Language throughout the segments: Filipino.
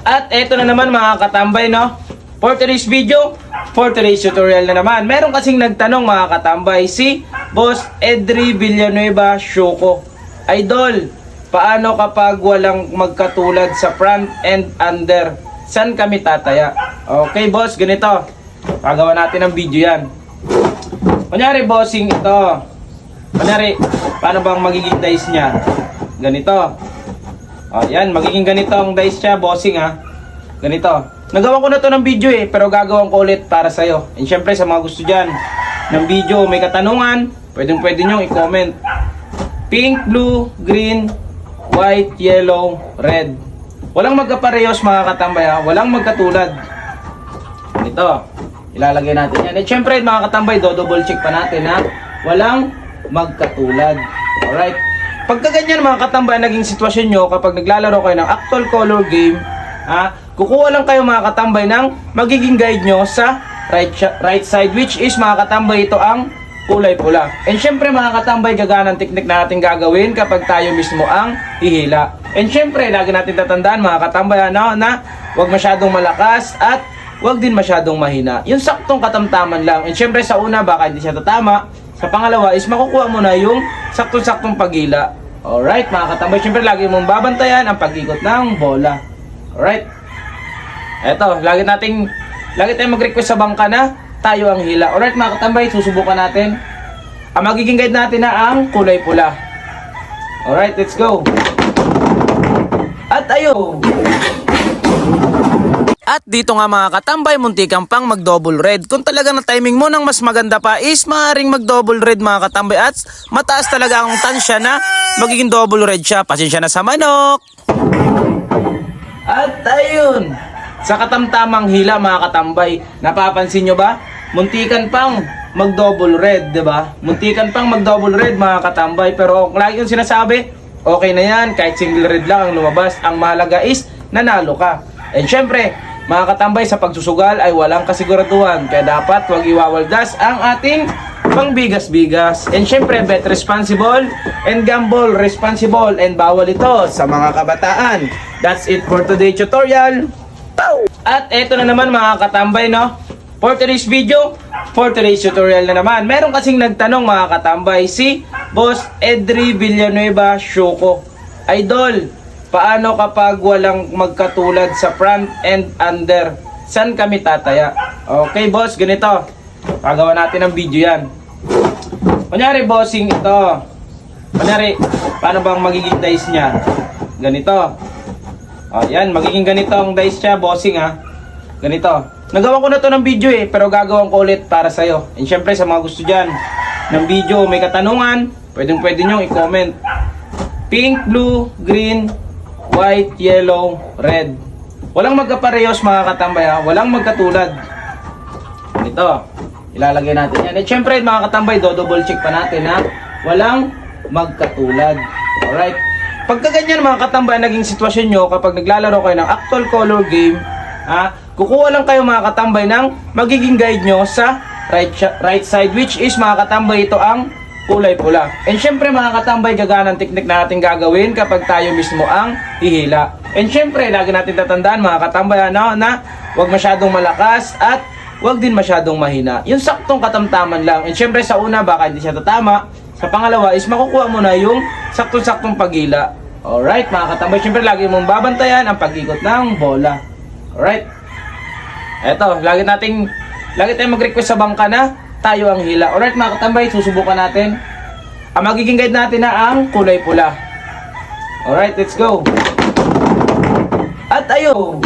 At eto na naman mga katambay, no? For today's video, for today's tutorial na naman. Meron kasing nagtanong mga katambay, si Boss Edri Villanueva Shoko. Idol, paano kapag walang magkatulad sa front and under? Saan kami tataya? Okay boss, ganito. Pagawa natin ng video yan. Kunyari bossing ito. Kunyari, paano bang magiging dice niya? Ganito. O yan, magiging ganito ang dice niya, bossing ha. Ganito. Nagawa ko na to ng video pero gagawin ko ulit para sa'yo. And syempre sa mga gusto dyan ng video, may katanungan, pwede nyo i-comment. Pink, blue, green, white, yellow, red. Walang magkaparehos mga katambay ha. Walang magkatulad. Ganito. Ilalagay natin yan. At syempre mga katambay, double check pa natin ha. Walang magkatulad. Alright. Pagka ganyan mga katambay, naging sitwasyon nyo kapag naglalaro kayo ng actual color game, ha, kukuha lang kayo mga katambay ng magiging guide nyo sa right side, which is mga katambay ito ang kulay pula. And syempre mga katambay, gaganang teknik na natin gagawin kapag tayo mismo ang hihila. And syempre, lagi natin tatandaan mga katambay na huwag masyadong malakas at huwag din masyadong mahina. Yung saktong katamtaman lang. And syempre sa una baka hindi siya tatama. Sa pangalawa is makukuha mo na yung saktong-saktong paghila. Alright mga katambay, syempre lagi mong babantayan ang pag-ikot ng bola. Alright. Eto, lagi tayong mag-request sa bangka na tayo ang hila. Alright mga katambay, susubukan natin. Ang magiging guide natin na ang kulay pula. Alright, let's go. At ayun. At dito nga mga katambay, muntikang pang mag-double red. Kung talaga na timing mo ng mas maganda pa is maaaring mag-double red mga katambay. At mataas talaga ang tansya na magiging double red siya. Pasensya na sa manok. At ayun. Sa katamtamang hila mga katambay, napapansin nyo ba? Muntikan pang mag-double red, diba? Muntikan pang mag-double red mga katambay. Pero lagi yung sinasabi, okay na yan. Kahit single red lang ang lumabas. Ang mahalaga is nanalo ka. And syempre, mga katambay, sa pagsusugal ay walang kasiguraduhan. Kaya dapat huwag iwawaldas ang ating pangbigas-bigas. And syempre, bet responsible and gamble responsible. And bawal ito sa mga kabataan. That's it for today's tutorial. At eto na naman mga katambay, no? For today's video, for today's tutorial na naman. Meron kasing nagtanong mga katambay, si Boss Edri Villanueva Shoko. Idol, paano kapag walang magkatulad sa front and under? Saan kami tataya? Okay boss, ganito. Pagawa natin ng video yan. Kunyari bossing ito. Kunyari, paano bang magiging dice niya? Ganito. O yan, magiging ganito ang dice niya, bossing ha. Ganito. Nagawa ko na to ng video pero gagawin ko ulit para sa'yo. And syempre sa mga gusto dyan ng video, may katanungan, pwede nyo i-comment. Pink, blue, green, white, yellow, red. Walang magkaparehos mga katambay ha. Walang magkatulad. Ganito. Ilalagay natin yan. At syempre mga katambay, double check pa natin ha. Walang magkatulad. Alright. Pagka ganyan mga katambay, naging sitwasyon nyo kapag naglalaro kayo ng actual color game, ha, kukuha lang kayo mga katambay ng magiging guide nyo sa right side, which is mga katambay ito ang kulay pula. And syempre mga katambay, gaganang teknik na natin gagawin kapag tayo mismo ang hihila. And syempre, lagi natin tatandaan mga katambay na huwag masyadong malakas at huwag din masyadong mahina. Yung saktong katamtaman lang. And syempre sa una baka hindi siya tatama. Sa pangalawa is makukuha mo na yung saktong-saktong paghila. Alright mga katambay, syempre lagi mong babantayan ang pag-ikot ng bola. Alright. Eto, lagi tayong mag-request sa bangka na tayo ang hila. Alright mga katambay, susubukan natin. Ang magiging guide natin na ang kulay pula. Alright, let's go. At ayun.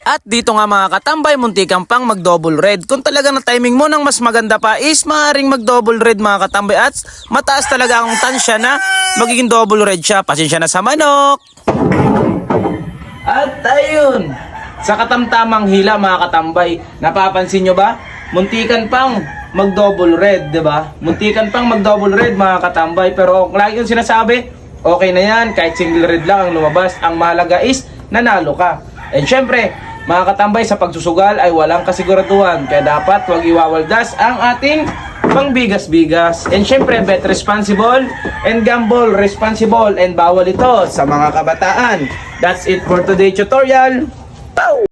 At dito nga mga katambay, muntikang pang mag-double red. Kung talaga na timing mo ng mas maganda pa is maaaring mag-double red mga katambay. At mataas talaga ang tansya na magiging double red siya. Pasensya na sa manok. At ayun. Sa katamtamang hila mga katambay, napapansin nyo ba? Muntikan pang mag-double red, diba? Muntikan pang mag-double red mga katambay. Pero lagi yung sinasabi, okay na yan. Kahit single red lang ang lumabas. Ang mahalaga is nanalo ka. And syempre, mga katambay, sa pagsusugal ay walang kasiguraduhan. Kaya dapat huwag iwawaldas ang ating pang bigas-bigas. And syempre, bet responsible and gamble responsible and bawal ito sa mga kabataan. That's it for today's tutorial.